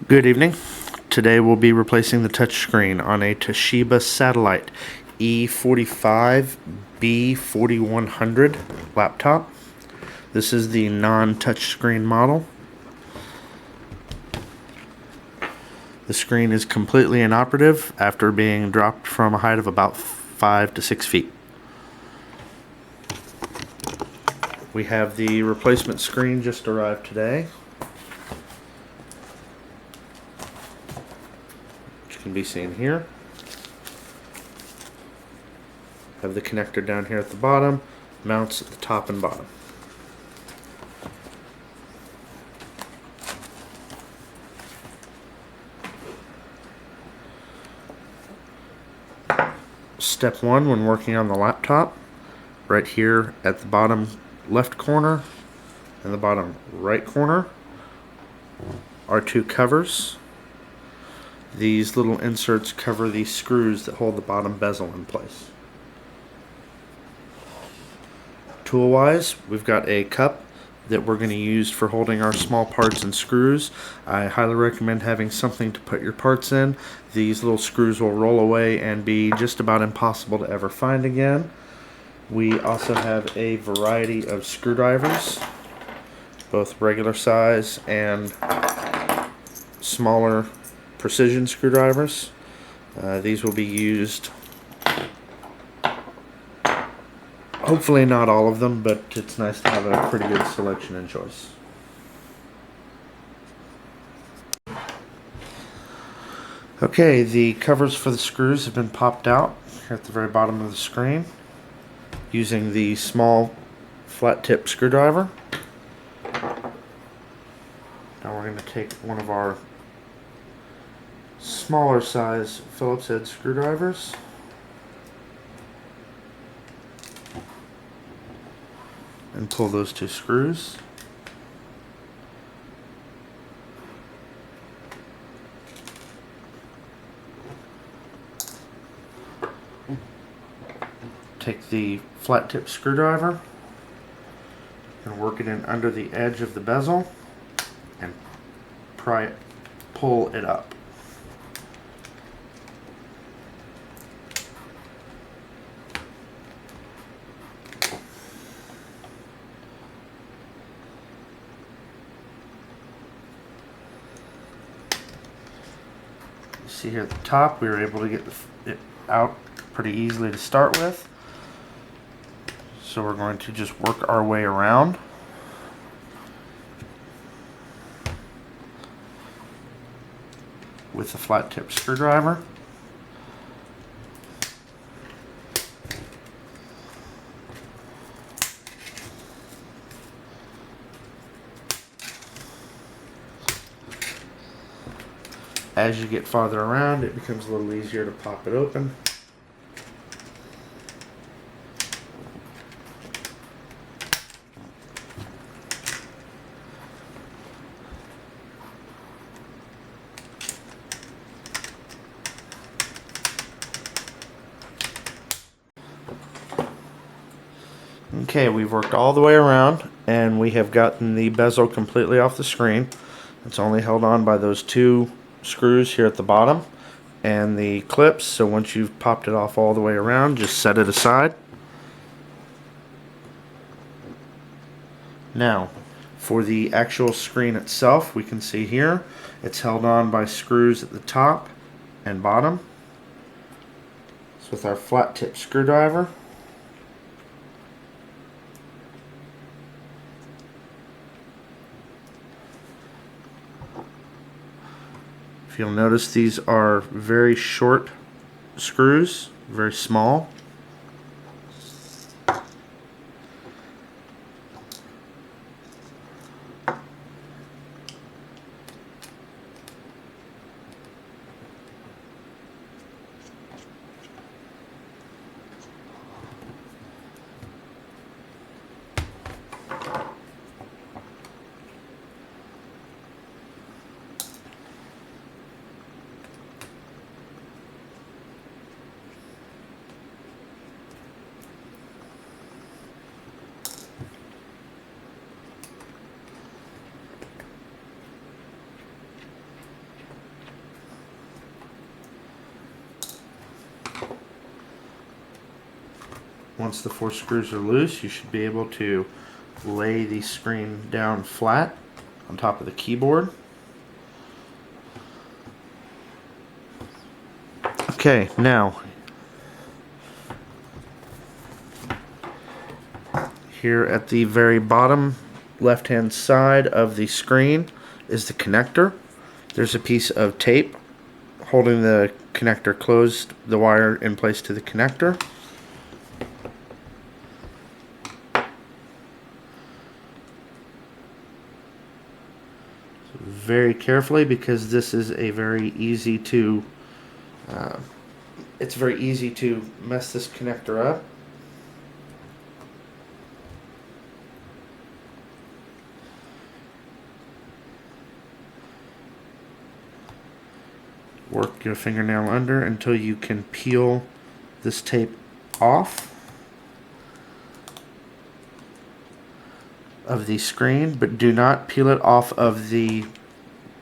Good evening. Today we'll be replacing the touchscreen on a Toshiba Satellite E45-B4100 laptop. This is the non-touchscreen model. The screen is completely inoperative after being dropped from a height of about 5 to 6 feet. We have the replacement screen just arrived today, which can be seen here. Have the connector down here at the bottom, mounts at the top and bottom. Step 1 when working on the laptop, right here at the bottom left corner and the bottom right corner are two covers. These little inserts cover the screws that hold the bottom bezel in place. Tool-wise, we've got a cup that we're going to use for holding our small parts and screws. I highly recommend having something to put your parts in. These little screws will roll away and be just about impossible to ever find again. We also have a variety of screwdrivers, both regular size and smaller precision screwdrivers. These will be used, hopefully not all of them, but it's nice to have a pretty good selection and choice. Okay, the covers for the screws have been popped out here at the very bottom of the screen using the small flat tip screwdriver. Now we're going to take one of our smaller size Phillips head screwdrivers and pull those two screws. Take the flat tip screwdriver and work it in under the edge of the bezel and pull it up. You see here at the top, we were able to get it out pretty easily to start with. So we're going to just work our way around. With the flat tip screwdriver. As you get farther around, it becomes a little easier to pop it open. Okay, we've worked all the way around and we have gotten the bezel completely off the screen. It's only held on by those two screws here at the bottom and the clips, so once you've popped it off all the way around, just set it aside. Now, for the actual screen itself, we can see here, it's held on by screws at the top and bottom. So with our flat tip screwdriver, you'll notice these are very short screws, very small. Once the 4 screws are loose, you should be able to lay the screen down flat on top of the keyboard. Okay, now here at the very bottom left-hand side of the screen is the connector. There's a piece of tape holding the connector closed, the wire in place to the connector. Very carefully, because this is a very easy to it's very easy to mess this connector up. Work your fingernail under until you can peel this tape off of the screen, but do not peel it off of the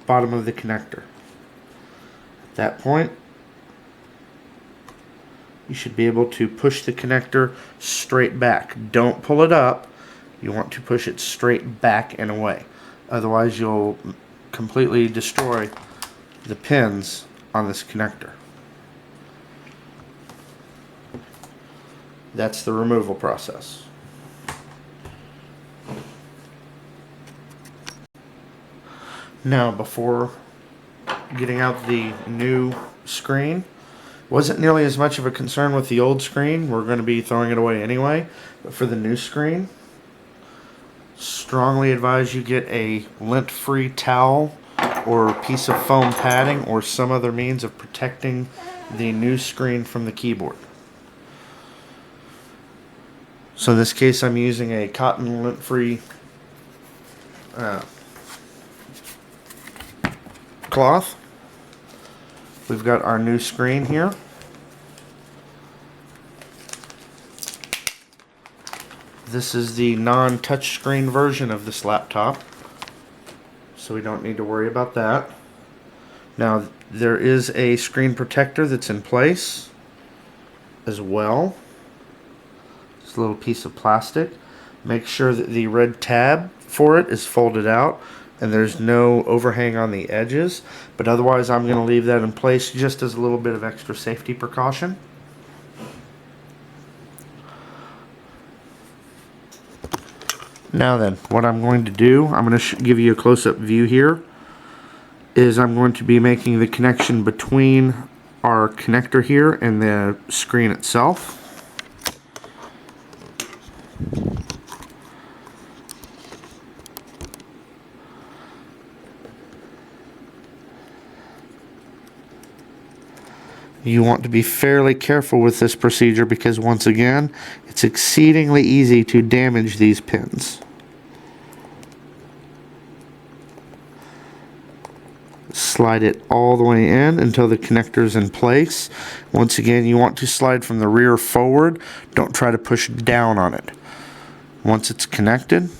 bottom of the connector. At that point, you should be able to push the connector straight back. Don't pull it up. You want to push it straight back and away. Otherwise, you'll completely destroy the pins on this connector. That's the removal process. Now, before getting out the new screen, wasn't nearly as much of a concern with the old screen. We're going to be throwing it away anyway. But for the new screen, strongly advise you get a lint-free towel or piece of foam padding or some other means of protecting the new screen from the keyboard. So in this case, I'm using a cotton lint-free cloth. We've got our new screen here. This is the non-touch screen version of this laptop, so we don't need to worry about that. Now, there is a screen protector that's in place as well. It's a little piece of plastic. Make sure that the red tab for it is folded out and there's no overhang on the edges, but otherwise I'm going to leave that in place just as a little bit of extra safety precaution. Now then, what I'm going to do, I'm going to give you a close-up view here, is I'm going to be making the connection between our connector here and the screen itself. You want to be fairly careful with this procedure because, once again, it's exceedingly easy to damage these pins. Slide it all the way in until the connector is in place. Once again, you want to slide from the rear forward. Don't try to push down on it. Once it's connected,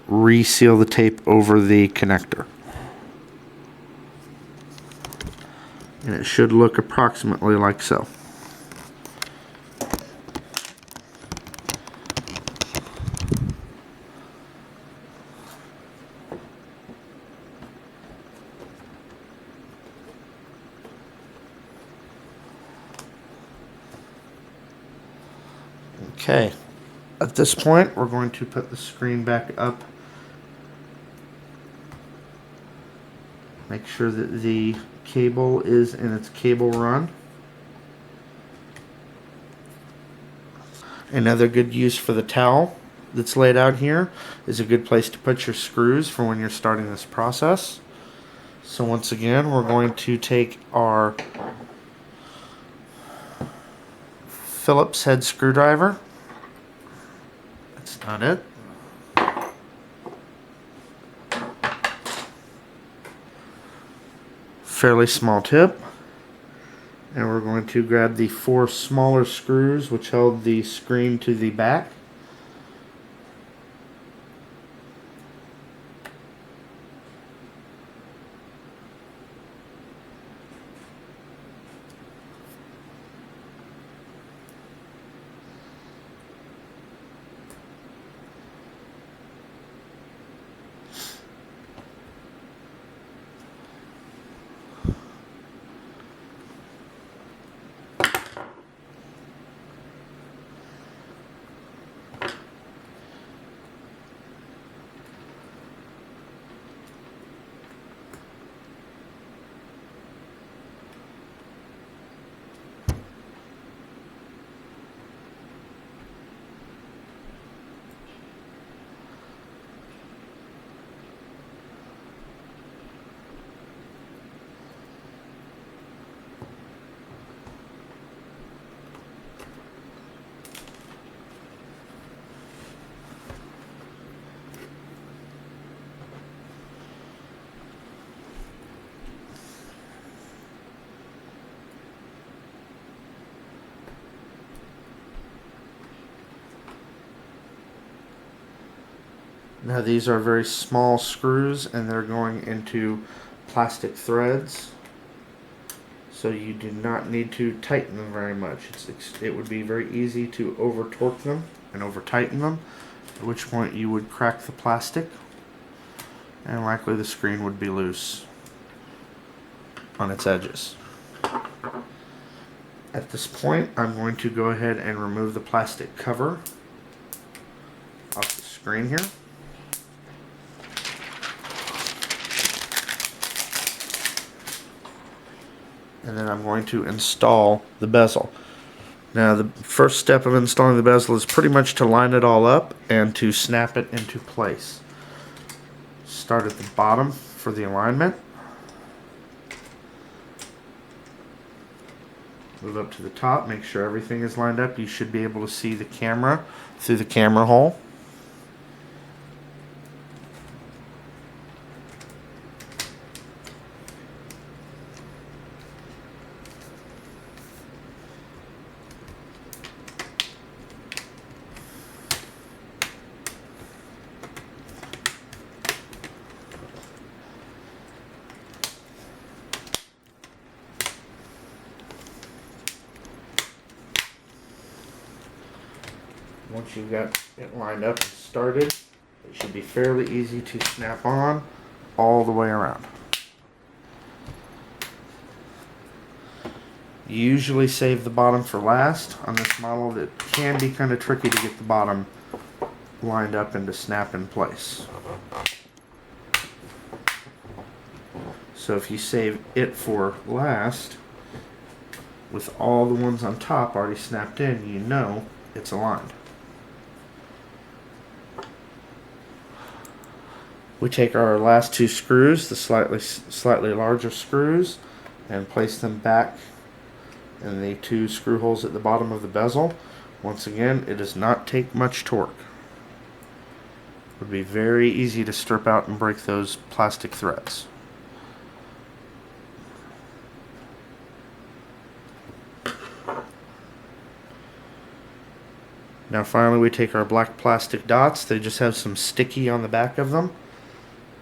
reseal the tape over the connector. And it should look approximately like so. Okay, at this point we're going to put the screen back up. Make sure that the cable is in its cable run. Another good use for the towel that's laid out here is a good place to put your screws for when you're starting this process. So once again, we're going to take our Phillips head screwdriver. That's not it. Fairly small tip, and we're going to grab the 4 smaller screws which held the screen to the back. Now these are very small screws and they're going into plastic threads, so you do not need to tighten them very much. It would be very easy to over torque them and over tighten them, at which point you would crack the plastic and likely the screen would be loose on its edges. At this point, I'm going to go ahead and remove the plastic cover off the screen here. And then I'm going to install the bezel. Now the first step of installing the bezel is pretty much to line it all up and to snap it into place. Start at the bottom for the alignment. Move up to the top, make sure everything is lined up. You should be able to see the camera through the camera hole. Once you've got it lined up and started, it should be fairly easy to snap on all the way around. You usually save the bottom for last. On this model, it can be kind of tricky to get the bottom lined up and to snap in place. So if you save it for last, with all the ones on top already snapped in, you know it's aligned. We take our last two screws, the slightly larger screws, and place them back in the two screw holes at the bottom of the bezel. Once again, it does not take much torque. It would be very easy to strip out and break those plastic threads. Now finally we take our black plastic dots, they just have some sticky on the back of them,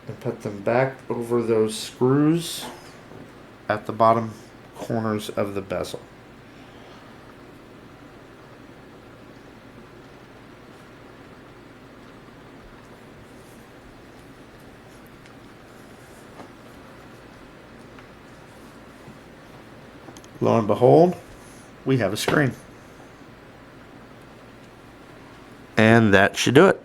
and put them back over those screws at the bottom corners of the bezel. Lo and behold, we have a screen. And that should do it.